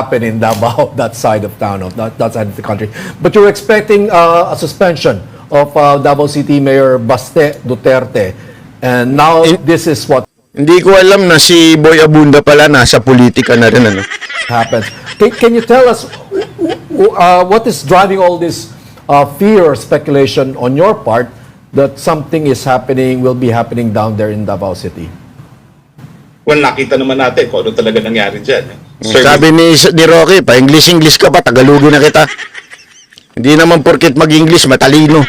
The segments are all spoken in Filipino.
happen in Davao, that side of town, of that side of the country. But you're expecting a suspension of Davao City Mayor Baste Duterte. And now this is what Hindi ko alam na si Boy Abunda pala nasa politika na rin, ano? happens. Can you tell us what is driving all this fear or speculation on your part that something is happening, will be happening down there in Davao City? Well, nakita naman natin kung ano talaga nangyari dyan. Sabi ni Rocky, pa-English ka pa, Tagalogin na kita. Hindi naman porket mag-English, matalino.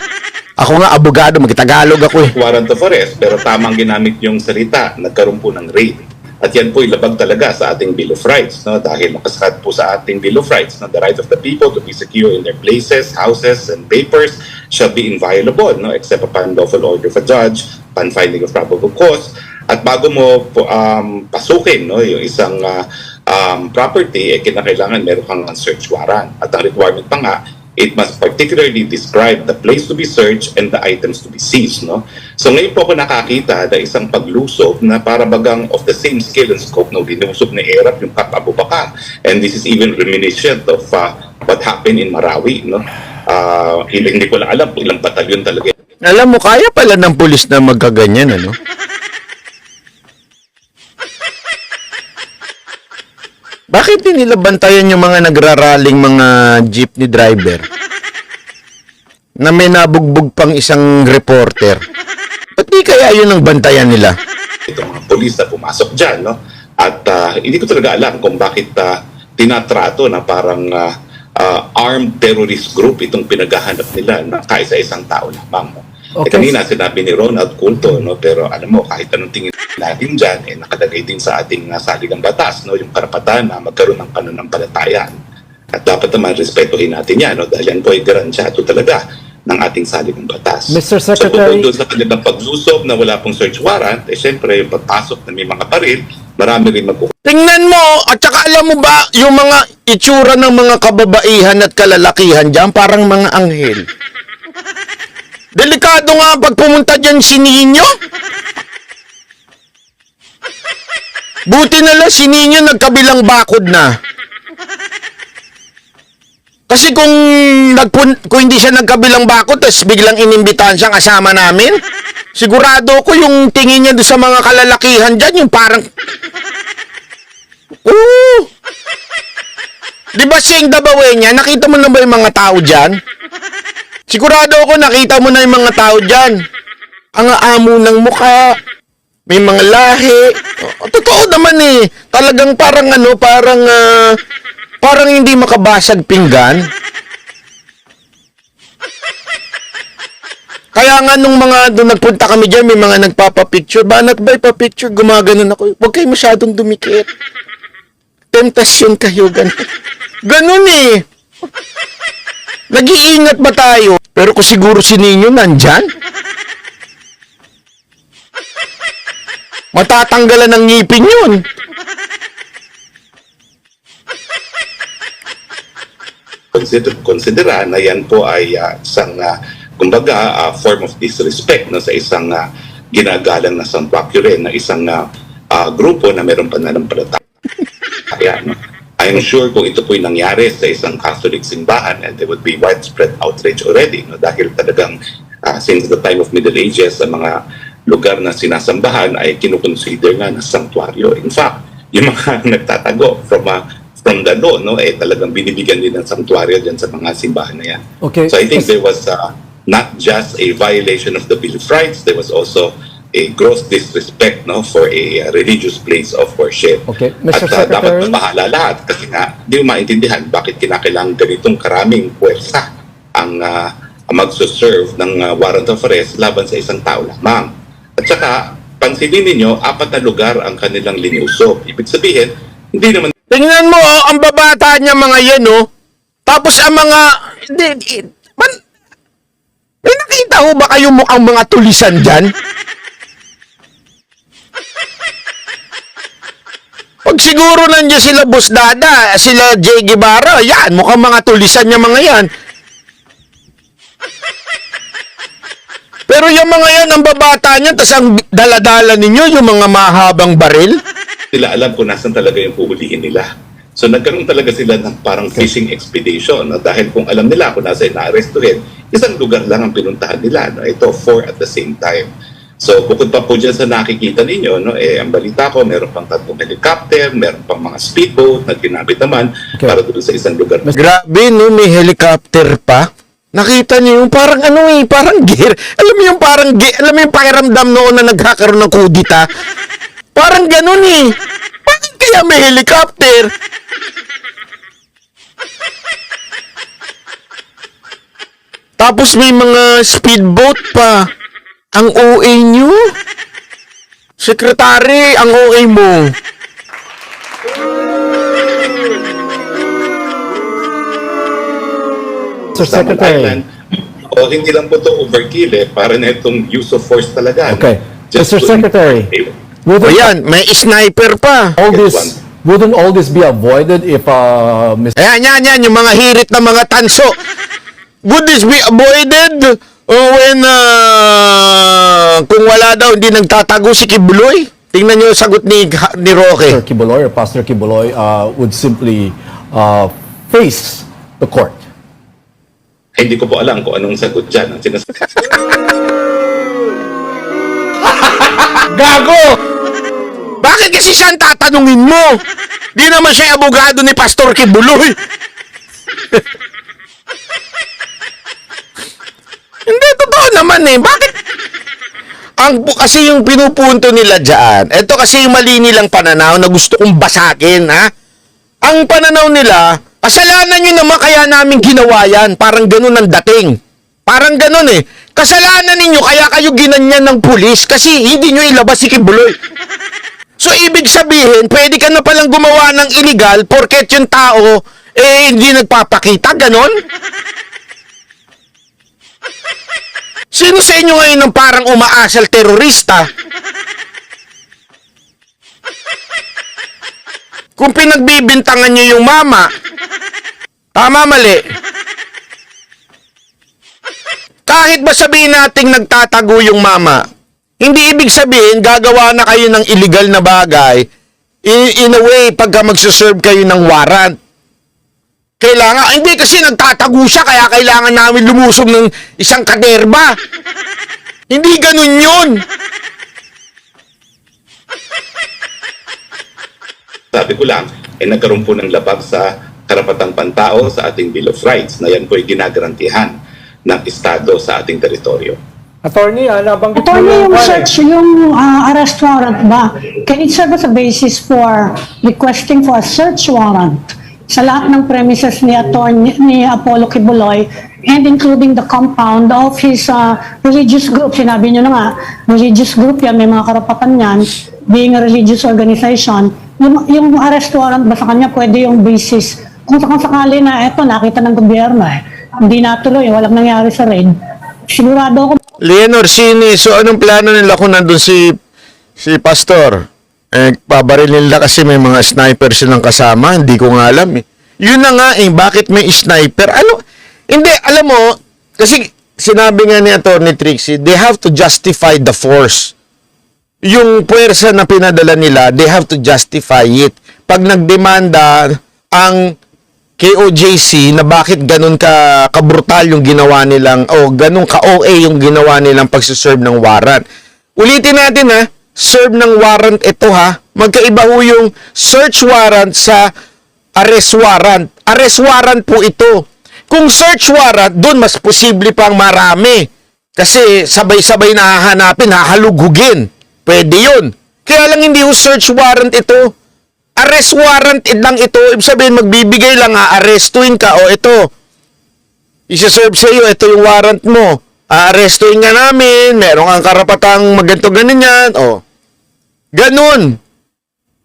Ako nga, abogado, mag-Tagalog ako eh. Warrant of arrest, pero tamang ginamit yung salita, nagkaroon po ng raid. At yan po ilabag talaga sa ating Bill of Rights, no? Dahil nakasaad po sa ating Bill of Rights na the right of the people to be secure in their places, houses, and papers shall be inviolable, no? Except upon lawful order of a judge, upon finding of probable cause. At bago mo pasukin, no, yung isang property, kinakailangan meron kang search warrant. At ang requirement pa nga, it must particularly describe the place to be searched and the items to be seized, no? So ngayon po ako nakakita na isang paglusob na para bagang of the same scale and scope ng linusob na ERAP yung Kap Abu Bakar. And this is even reminiscent of what happened in Marawi, no? Hindi ko lang alam kung ilang batalyon talaga. Alam mo, kaya pala ng pulis na magkaganyan, ano? Bakit din nila bantayan yung mga nagraraling mga jeepney driver na may nabugbog pang isang reporter? Ba't di kaya yun ang bantayan nila? Itong mga polis na pumasok dyan, no? At hindi ko talaga alam kung bakit tinatrato na parang armed terrorist group itong pinaghahanap nila, no? Kaysa isang tao lamang, no? Okay. Kanina sinabi ni Ronald Culto, no? Pero alam mo, kahit anong tingin natin dyan, nakalagay din sa ating saligang batas, no? Yung karapatan na magkaroon ng pananampalatayaan. At dapat naman respetuhin natin yan, no? Dahil yan po ay garansyado talaga ng ating saligang batas. Mr. So Secretary, doon sa kanilang paglusob na wala pong search warrant, syempre yung pagpasok na may mga baril, marami rin Tingnan mo, at saka alam mo ba, yung mga itsura ng mga kababaihan at kalalakihan dyan, parang mga anghel. Delikado nga pag pumunta dyan si Nino. Buti na lang si Nino nagkabilang bakod na. Kasi kung hindi siya nagkabilang bakod, tapos biglang inimbitahan siya kasama namin, sigurado ko yung tingin niya doon sa mga kalalakihan dyan, yung parang... Di ba siyang dabawe niya? Nakita mo na ba yung mga tao dyan? Sigurado ako nakita mo na yung mga tao dyan. Ang amo ng mukha, may mga lahi. Totoo naman eh. Talagang parang parang hindi makabasag pinggan. Kaya nga nung doon nagpunta kami dyan, may mga nagpapapicture. Banat ba ipapicture? Gumaganon ako. Huwag kayo masyadong dumikit. Temptasyon kayo, ganun. Ganun eh. Nag-iingat ba tayo? Pero kung siguro si Nino nandyan, matatanggalan ng ngipin yun. Konsidera na yan po ay isang kumbaga form of disrespect, no, sa isang ginagalang na sanctuary na isang grupo na meron pananampalataya, no? I am sure kung ito po'y nangyari sa isang Catholic simbahan, and there would be widespread outrage already, no? Dahil talagang since the time of Middle Ages, ang mga lugar na sinasambahan ay kinukonsider nga na sanctuaryo. In fact, yung mga nagtatago from the law, no, talagang binibigyan din ng sanctuaryo dyan sa mga simbahan na yan. Okay. So I think there was not just a violation of the Bill of Rights, there was also a gross disrespect, no, for a religious place of worship. Okay, Mr. At dapat Secretary, mabahala lahat kasi nga di mo maintindihan bakit kinakailangan ganitong karaming puwersa ang magsuserve ng warrant of arrest laban sa isang tao lamang. At saka, pansinin ninyo, 4 na lugar ang kanilang linusob. Ibig sabihin, hindi naman... Tingnan mo, ang babata niya mga yan, oh. Tapos ang mga... May nakita ho ba kayo mukhang mga tulisan dyan? Pag siguro nandiyan sila Boss Dada, sila Jay Guevara, yan, mukhang mga tulisan niya mga yan. Pero yung mga yan, ang babata niya, tas ang daladala ninyo, yung mga mahabang baril. Sila alam kung nasan talaga yung puhulihin nila. So nagkaroon talaga sila ng parang fishing expedition, no? Dahil kung alam nila kung nasa na-arrestuhin, isang lugar lang ang pinuntahan nila, no? Ito, 4 at the same time. So bukod pa po dyan sa nakikita ninyo, no, ang balita ko, meron pang 3 helicopter, meron pang mga speedboat na ginamit naman para doon sa isang lugar. Grabe, no? May helicopter pa. Nakita niyo yung parang parang gear. Alam mo yung parang alam mo yung pakiramdam noon na nagkakaroon ng kudita? Parang ganun eh. Bakit kaya may helicopter? Tapos may mga speedboat pa. Ang OA nyo? Sekretary, ang OA mo. Sir Secretary. Island. O hindi lang po ito overkill para na itong use of force talaga. no? Okay. Mr. Secretary, O yan, may sniper pa. wouldn't all this be avoided if Mr. Yan, yung mga hirit na mga tanso. Would this be avoided when, kung wala daw, hindi nagtatago si Kibuloy? Tingnan nyo yung sagot ni Roque. Kibuloy or Pastor Kibuloy would simply face the court? Hindi ko po alam kung anong sagot dyan. Ang Gago! Bakit kasi siya ang tatanungin mo? Di naman siya abogado ni Pastor Kibuloy. Hindi, totoo naman eh. Bakit? Kasi yung pinupunto nila dyan, ito kasi yung mali nilang pananaw na gusto kong basakin, ha? Ang pananaw nila, kasalanan nyo naman kaya namin ginawa yan. Parang ganun ang dating. Parang ganun eh. Kasalanan ninyo kaya kayo ginanyan ng pulis kasi hindi nyo ilabas si Kibuloy. So, ibig sabihin, pwede ka na palang gumawa ng illegal porket yung tao, hindi nagpapakita, ganon? Sino sa inyo ngayon ang parang umaasal terorista? Kung pinagbibintangan nyo yung mama, tama, mali. Kahit ba sabihin nating nagtatago yung mama, hindi ibig sabihin gagawa na kayo ng illegal na bagay in a way pagka magsuserve kayo ng warrant. Kailangan, hindi kasi nagtatago siya kaya kailangan namin lumusog ng isang kaderba. Hindi ganun yun. Sabi ko lang, nagkaroon po ng labag sa karapatang pantao sa ating Bill of Rights na yan po ay ginagarantihan ng Estado sa ating teritoryo. Attorney, nabanggit mo Attorney, yung pare. search, yung arrest warrant ba, can it serve as a basis for requesting for a search warrant sa lahat ng premises ni Apollo Kibuloy and including the compound of his religious group? Sinabi nyo na nga, religious group yan, may mga karapatan yan, being a religious organization. Yung arrest warrant ba sa kanya pwede yung basis kung sakali na eto nakita ng gobyerno hindi natuloy, walang nangyari sa raid. Sigurado ako Leonor, so anong plano nila kung nandun si Pastor? Pabaril nila kasi may mga sniper silang kasama, hindi ko nga alam eh. Yun na nga bakit may sniper? Ano? Hindi, alam mo, kasi sinabi nga ni Atty. Trixie, they have to justify the force. Yung puwersa na pinadala nila, they have to justify it. Pag nagdemanda ang KOJC na bakit ganun ka-brutal yung ginawa nilang, ganun ka-OA yung ginawa nilang pagsiserve ng warrant. Ulitin natin ha, serve ng warrant ito ha, magkaiba ho yung search warrant sa arrest warrant. Arrest warrant po ito. Kung search warrant, doon mas posible pang marami. Kasi sabay-sabay na hahanapin, hahalugugin. Pwede yun. Kaya lang hindi ho search warrant ito. Arrest warrant lang ito. Ibig sabihin, magbibigay lang arestuin ka. Ito. Isa-serve sa iyo. Ito yung warrant mo. Arestuin nga namin. Meron kang karapatang maganto ganin yan. Ganun.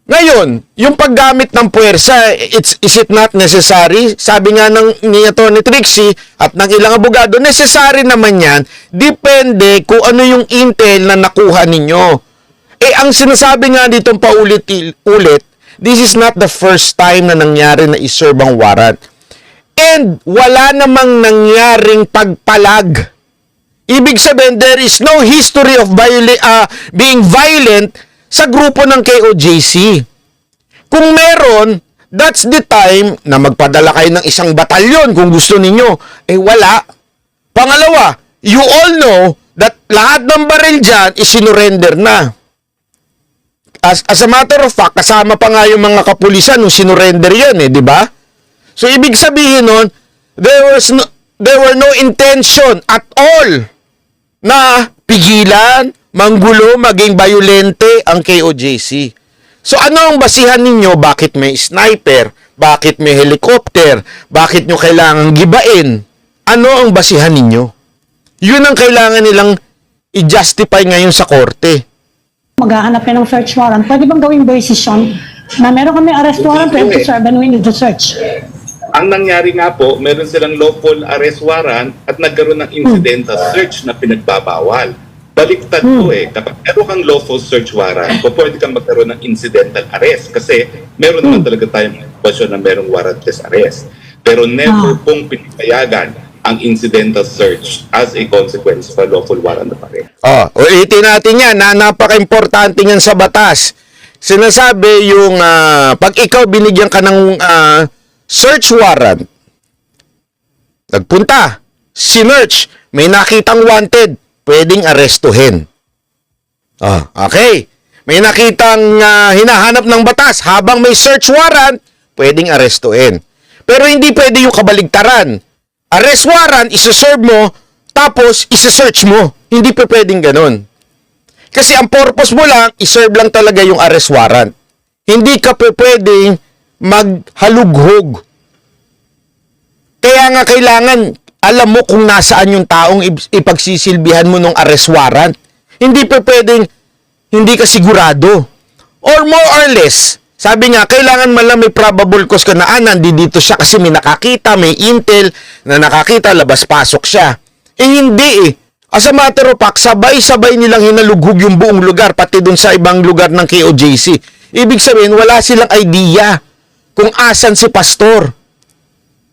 Ngayon, yung paggamit ng puwersa, is it not necessary? Sabi nga ni Atty. Trixie at ng ilang abogado, necessary naman yan. Depende kung ano yung intel na nakuha ninyo. Ang sinasabi nga ditong paulit-ulit, this is not the first time na nangyari na iserve ang warrant. And wala namang nangyaring pagpalag. Ibig sabihin, there is no history of being violent sa grupo ng KOJC. Kung meron, That's the time na magpadala kayo ng isang batalyon kung gusto ninyo. Eh wala. Pangalawa, you all know that lahat ng baril dyan isinurrender na. As a matter of fact, kasama pa nga yung mga kapulisan nung sinurrender yan di ba? So ibig sabihin nun, there were no intention at all na pigilan, manggulo, maging violente ang KOJC. So ano ang basihan ninyo? Bakit may sniper? Bakit may helicopter? Bakit nyo kailangan gibain? Ano ang basihan ninyo? Yun ang kailangan nilang i-justify ngayon sa korte. Maghahanap ka ng search warrant. Pwede bang gawing basis yun na meron kami arrest warrant, we have to serve and we need to search? Ang nangyari nga po, meron silang lawful arrest warrant at nagkaroon ng incidental search na pinagbabawal. Baliktad po kapag meron kang lawful search warrant, pwede kang magkaroon ng incidental arrest kasi meron naman talaga tayong sitwasyon na merong warrantless arrest. Pero never pong pinapayagan ang incidental search as a consequence of a lawful warrant of arrest. Ulitin natin yan, napaka-importante yan sa batas. Sinasabi yung pag ikaw binigyan ka ng search warrant, nagpunta, sinearch, may nakitang wanted, pwedeng arestuhin. Okay. May nakitang hinahanap ng batas habang may search warrant, pwedeng arestuhin. Pero hindi pwede yung kabaligtaran. Arrest warrant, isa-serve mo, tapos isa-search mo. Hindi pa pwedeng ganun. Kasi ang purpose mo lang, iserve lang talaga yung arrest warrant. Hindi ka pwedeng maghalughog. Kaya nga kailangan alam mo kung nasaan yung taong ipagsisilbihan mo ng arrest warrant. Hindi pa pwedeng hindi ka sigurado. Or more or less, sabi nga, kailangan man lang may probable cause ka na nandito siya kasi may nakakita, may intel na nakakita, labas-pasok siya. Hindi As a matter of fact, sabay-sabay nilang hinalughog yung buong lugar, pati dun sa ibang lugar ng KOJC. Ibig sabihin, wala silang idea kung asan si pastor.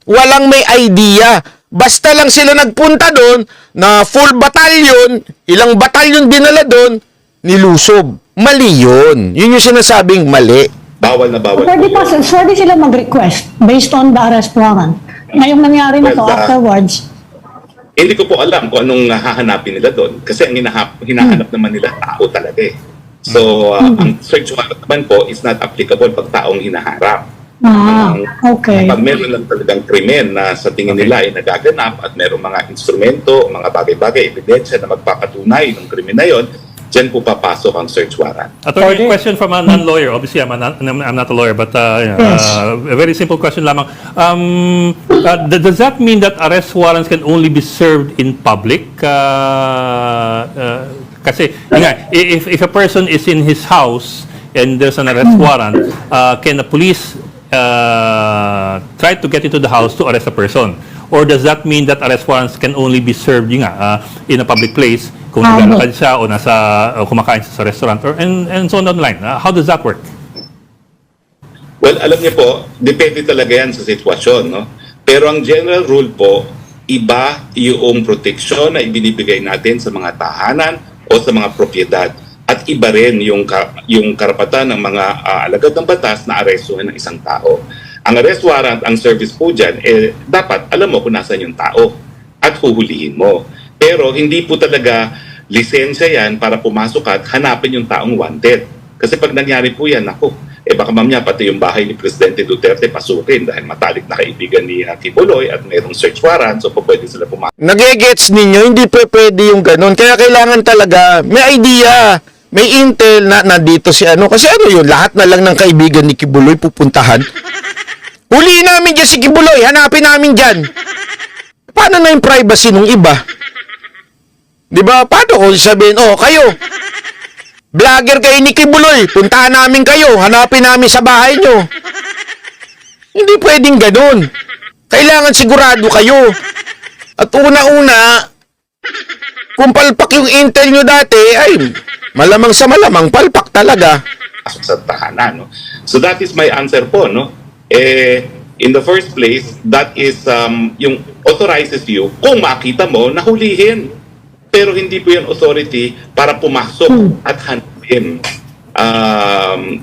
Walang may idea. Basta lang sila nagpunta doon na full batalyon, ilang batalyon dinala doon, nilusob. Mali yun. Yun yung sinasabing mali. Bawal na bawal. Pwede sila mag-request based on the arrest warrant. Ngayong nangyari na to afterwards. Hindi ko po alam kung anong hahanapin nila doon kasi ang hinahanap naman nila tao talaga eh. So, ang search warrant naman po is not applicable pag taong hinaharap. Okay. Pag meron lang talagang krimen na sa tingin nila ay nagaganap at meron mga instrumento, mga bagay-bagay, ebidensya na magpapatunay ng krimen na yon, dyan po papasok ang search warrant. Attorney, question from a non-lawyer. Obviously, I'm not a lawyer, but a very simple question lamang. Does that mean that arrest warrants can only be served in public? Kasi, if a person is in his house and there's an arrest warrant, can the police try to get into the house to arrest a person? Or does that mean that arrest warrants can only be served in a public place kung naglalakad siya o kumakain siya sa restaurant and so on online? How does that work? Well, alam niyo po, depende talaga yan sa sitwasyon, no? Pero ang general rule po, iba yung proteksyon na ibinibigay natin sa mga tahanan o sa mga propiedad. At iba rin yung karapatan ng mga alagad ng batas na arestuhin ng isang tao. Ang arrest warrant, ang service po dyan, dapat alam mo kung nasan yung tao at huhulihin mo. Pero hindi po talaga lisensya yan para pumasok at hanapin yung taong wanted. Kasi pag nangyari po yan, baka mamaya pati yung bahay ni Presidente Duterte pasukin dahil matalik na kaibigan ni Kibuloy at mayroong search warrant, so pwede sila pumasok. Nagigets ninyo, hindi pwede yung ganun. Kaya kailangan talaga, may idea, may intel na nandito si ano. Kasi yun, lahat na lang ng kaibigan ni Kibuloy pupuntahan. Huliin namin dyan si Kibuloy, hanapin namin dyan. Paano na yung privacy ng iba? Di ba? Paano kung sabihin, kayo, vlogger kayo ni Kibuloy, puntahan namin kayo, hanapin namin sa bahay nyo. Hindi pwedeng ganun. Kailangan sigurado kayo. At una-una, kung palpak yung intel nyo dati, ay, malamang sa malamang, palpak talaga. Sa tahanan, no? So that is my answer po, no? In the first place, that is yung authorizes you kung makita mo na hulihin. Pero hindi po yung authority para pumasok at hanapin.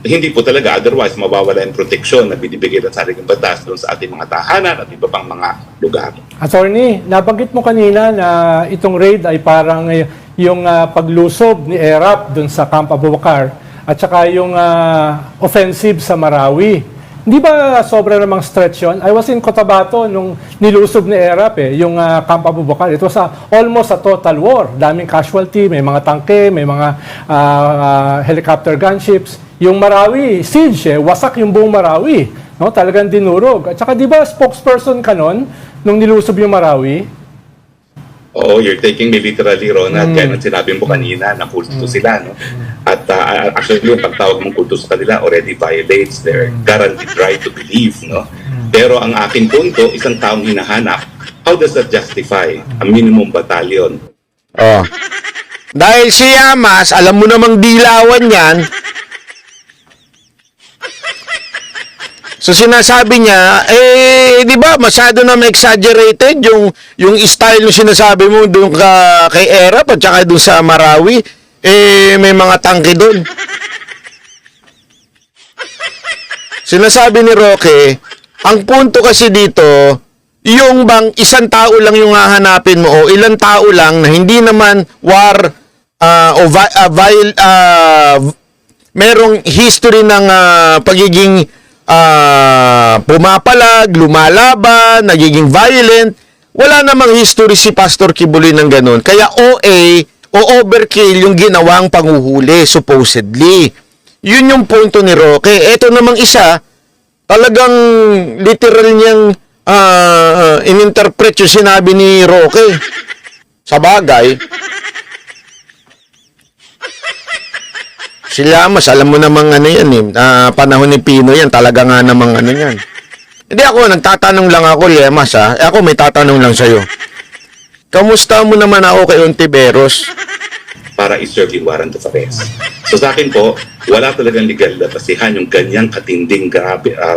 hindi po talaga otherwise mawawala yung proteksyon na binibigay ng saligang batas doon sa ating mga tahanan at iba pang mga lugar. Attorney, nabanggit mo kanina na itong raid ay parang yung paglusob ni ERAP dun sa Camp Abubakar at saka yung offensive sa Marawi. Hindi ba sobra namang stretch yun? I was in Cotabato nung nilusob ni ERAP yung Camp Abubakar. It was almost a total war. Daming casualty, may mga tangke, may mga helicopter gunships. Yung Marawi, siege wasak yung buong Marawi. No? Talagang dinurog. At saka di ba spokesperson ka nun nung nilusob yung Marawi? Oo, you're taking me literally, Ronald. Kaya nang sinabi mo kanina na kulto sila, no? At actually, yung pagtawag mong kulto sa kanila already violates their guaranteed right to believe, no? Pero ang aking punto, isang taong hinahanap, how does that justify a minimum battalion? Oh. Dahil si Yamas, alam mo namang dilawan yan. So sinasabi niya, di ba, masyado na exaggerated yung style ng sinasabi mo doon kay ERAP at saka doon sa Marawi. May mga tangke doon. Sinasabi ni Roque, ang punto kasi dito, yung bang isang tao lang yung hahanapin mo o ilang tao lang na hindi naman war merong history ng pagiging pumapalag, lumalaban, nagiging violent. Wala namang history si Pastor Kibuloy ng ganun. Kaya OA o overkill yung ginawang panguhuli, supposedly. Yun yung punto ni Roque. Eto namang isa, talagang literal niyang ininterpret yung sinabi ni Roque. Sa bagay, sila, mas alam mo namang ano yan panahon ni Pino yan, talaga nga namang ano yan. Hindi ako, nagtatanong lang ako, Lemas Ako may tatanong lang sa'yo. Kamusta mo naman ako kay Ontiveros? Para i-serve yung warrant of arrest. So sa akin po, wala talagang legal na basihan yung ganyang katinding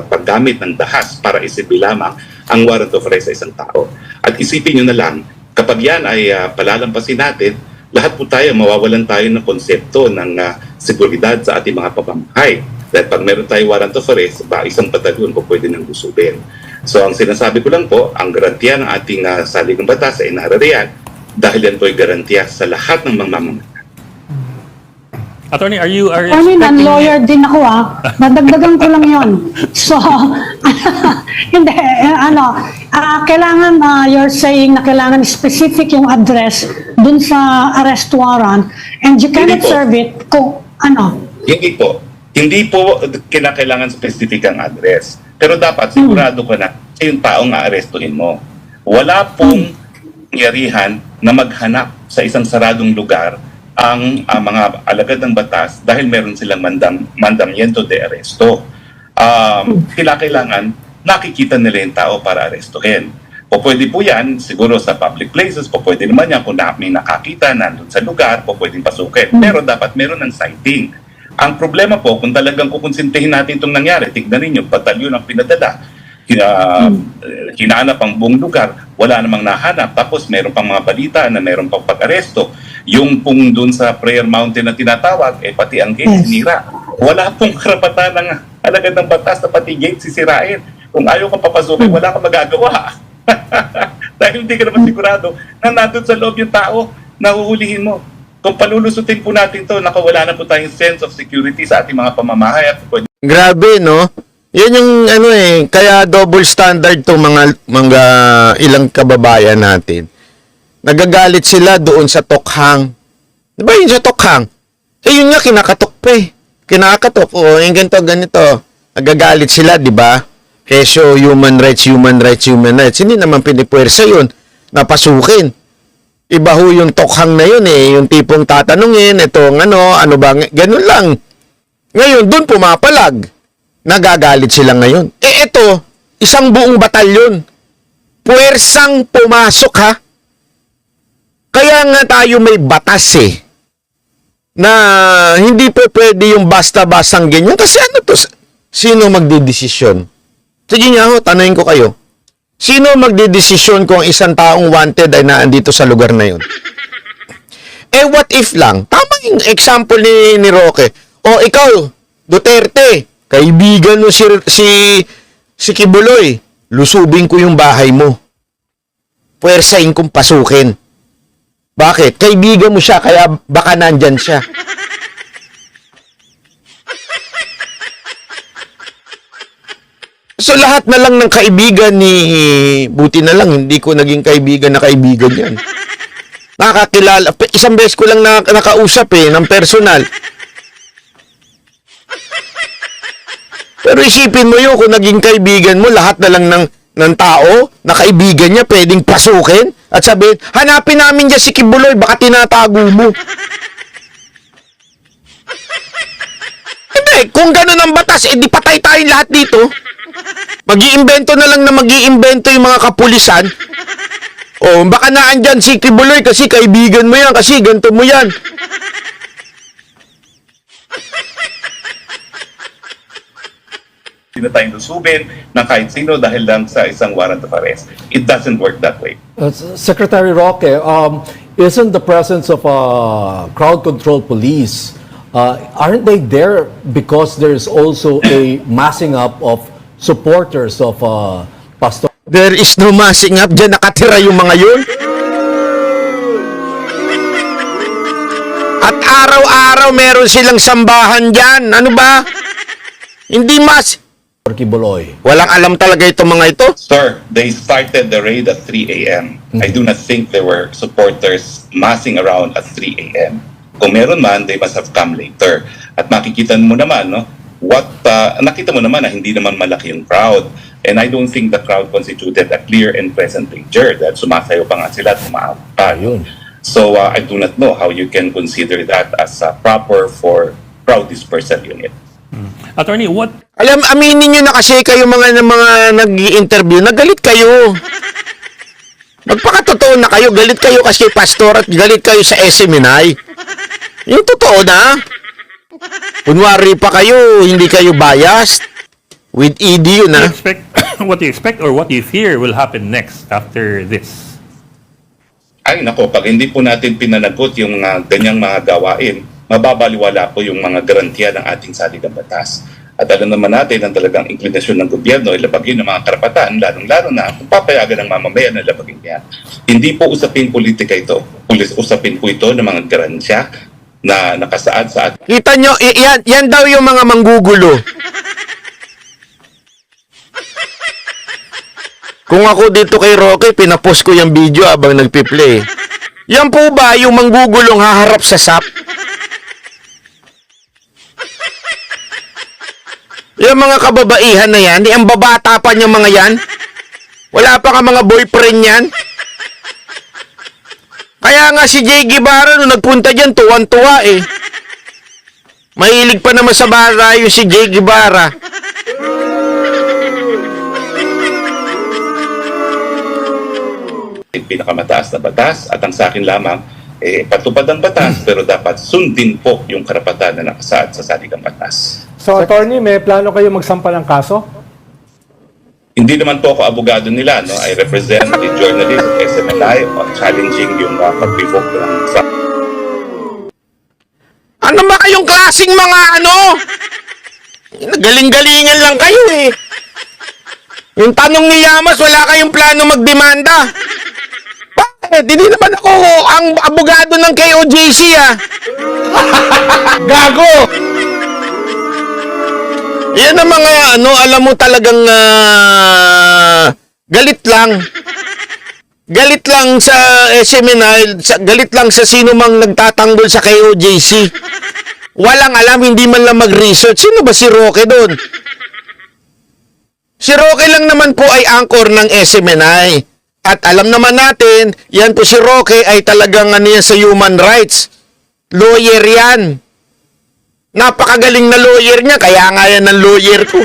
paggamit ng dahas para isipin lamang ang warrant of arrest sa isang tao. At isipin nyo na lang, kapag yan ay palalampasin natin, lahat po tayo, mawawalan tayo ng konsepto ng seguridad sa ating mga pamamahay. Dahil pag meron tayo warrant of arrest, isang batalyon po pwede nang gusubin. So ang sinasabi ko lang po, ang garantiya ng ating saligang batas ay narariyan dahil yan po ay garantiya sa lahat ng mamamayan. Attorney, are you Attorney, non-lawyer din ako Nadagdagan ko lang yon. So, hindi, kailangan, you're saying na kailangan specific yung address dun sa arrest warrant and you cannot Hindi po. serve it kung Hindi po. Hindi po kinakailangan specific ang address. Pero dapat sigurado ka na yung taong aarestuhin mo. Wala pong nangyarihan na maghanap sa isang saradong lugar ang mga alagad ng batas dahil meron silang mandamiento de arresto. Kailangan nakikita nila yung tao para arestuhin. O pwede po yan, siguro sa public places, po pwede naman yan kung may nakakita nandun sa lugar, po pwedeng pasukin. Pero dapat meron ng sighting. Ang problema po, kung talagang kukonsintihin natin itong nangyari, tignan ninyo, batalyon ang pinadala, hinahanap ang buong lugar, wala namang nahanap, tapos meron pang mga balita na meron pang pag-aresto. Yung pong dun sa Prayer Mountain na tinatawag, pati ang gate sinira. Wala pong karapatan ng alagad ng batas na pati gate sisirain. Kung ayaw kang papasukin, wala kang magagawa. Dahil hindi ka naman sigurado na nandun sa loob yung tao na huhulihin mo. Kung palulusutin po natin to, nakawala na po tayong sense of security sa ating mga pamamahay at pwede. Grabe, no? Yan yung kaya double standard tong mga ilang kababayan natin. Nagagalit sila doon sa Tokhang. Di ba yun sa Tokhang? Yun nga, kinakatok pa Kinakatok, yung ganito. Nagagalit sila, di ba? Keso human rights. Hindi naman pinipuwersa yun. Napasukin. Iba ho yung Tokhang na yun yung tipong tatanungin, itong ano ba, ganun lang. Ngayon, doon pumapalag. Nagagalit sila ngayon. Ito, isang buong batalyon. Puwersang pumasok, ha? Kaya nga tayo may batas na hindi po pwede yung basta-bastang ganyan. Kasi ano to? Sino magdidesisyon? Sige nga ho, tanungin ko kayo. Sino magdidesisyon kung isang taong wanted ay naandito sa lugar na yun? What if lang? Tama yung example ni Roque. O ikaw, Duterte, kaibigan mo si Kibuloy, lusubin ko yung bahay mo. Puwersahin kong pasukin. Bakit? Kaibigan mo siya, kaya baka nandyan siya. So lahat na lang ng kaibigan buti na lang, hindi ko naging kaibigan na kaibigan yan. Nakakilala, isang beses ko lang nakausap ng personal. Pero isipin mo yun, kung naging kaibigan mo, lahat na lang ng tao na kaibigan niya pwedeng pasukin at sabihin, hanapin namin dyan si Kibuloy, baka tinatago mo. Hindi, kung ganun ang batas, di patay tayong lahat dito. Mag-iimbento na lang na mag-iimbento yung mga kapulisan. O, baka naandyan si Kibuloy kasi kaibigan mo yan, kasi ganito mo yan. Hindi na tayong lusubin ng kahit sino dahil lang sa isang warrant of arrest. It doesn't work that way. Secretary Roque, isn't the presence of crowd control police, aren't they there because there's also a massing up of supporters of Pastor? There is no massing up. Diyan nakatira yung mga yun. At araw-araw meron silang sambahan dyan. Ano ba? Hindi Kibuloy. Walang alam talaga itong mga ito. Sir, they started the raid at 3 a.m. I do not think there were supporters massing around at 3 a.m. Kung meron man, they must have come later. At makikita mo naman, no, nakita mo naman na hindi naman malaki yung crowd. And I don't think the crowd constituted a clear and present danger dahil sumasayo pa nga sila at umaabot pa. Ayun. So I do not know how you can consider that as proper for crowd dispersal unit. Attorney, what Aminin nyo na kasi kayo mga nag-i-interview, nagalit kayo. Magpakatotoo na kayo, galit kayo kasi pastor at galit kayo sa SMNI. Yung totoo na. Kunwari pa kayo, hindi kayo biased. With ED yun, do you ha? expect, what do you expect or what do you fear will happen next after this? Ay nako, pag hindi po natin pinanagot yung ganyang mga gawain, mababaliwala po yung mga garantiya ng ating saligang batas. At alam naman natin ang talagang inklinasyon ng gobyerno ay labagin ng mga karapatan, lalong-lalo na kung papayagan ng mamamayan na labagin yan. Hindi po usapin politika ito. Usapin po ito ng mga garansya na nakasaad sa ating Kita nyo, yan daw yung mga manggugulo. Kung ako dito kay Roque, pinapost ko yung video habang nagpi-play. Yan po ba yung manggugulong haharap sa SAP? Yung mga kababaihan na yan, ang babata pa niyang mga yan. Wala pa ka mga boyfriend yan. Kaya nga si Jay Guevara nung nagpunta dyan, tuwan-tuwa eh. Mahilig pa naman sa bara yung si Jay Guevara. pinakamataas na batas at ang sa akin lamang, patupad ang batas pero dapat sundin po yung karapatan na nakasaad sa saligang batas. So, attorney, may plano kayo magsampa ng kaso? Hindi naman po ako abogado nila. No? I represent the journalist at SMNI on challenging yung pag-revoke ng Ano ba kayong klaseng mga Galing-galingan lang kayo eh. Yung tanong ni Yamas, wala kayong plano magdemanda. Bakit? Hindi naman ako ang abogado ng KOJC ah. Gago! Yan ang mga alam mo talagang galit lang. Galit lang sa SMNI, galit lang sa sino mang nagtatanggol sa KOJC. Walang alam, hindi man lang mag-research. Sino ba si Roque doon? Si Roque lang naman po ay anchor ng SMNI. At alam naman natin, yan po si Roque ay talagang yan sa human rights. Lawyer yan. Napakagaling na lawyer niya, kaya nga yan ang lawyer ko.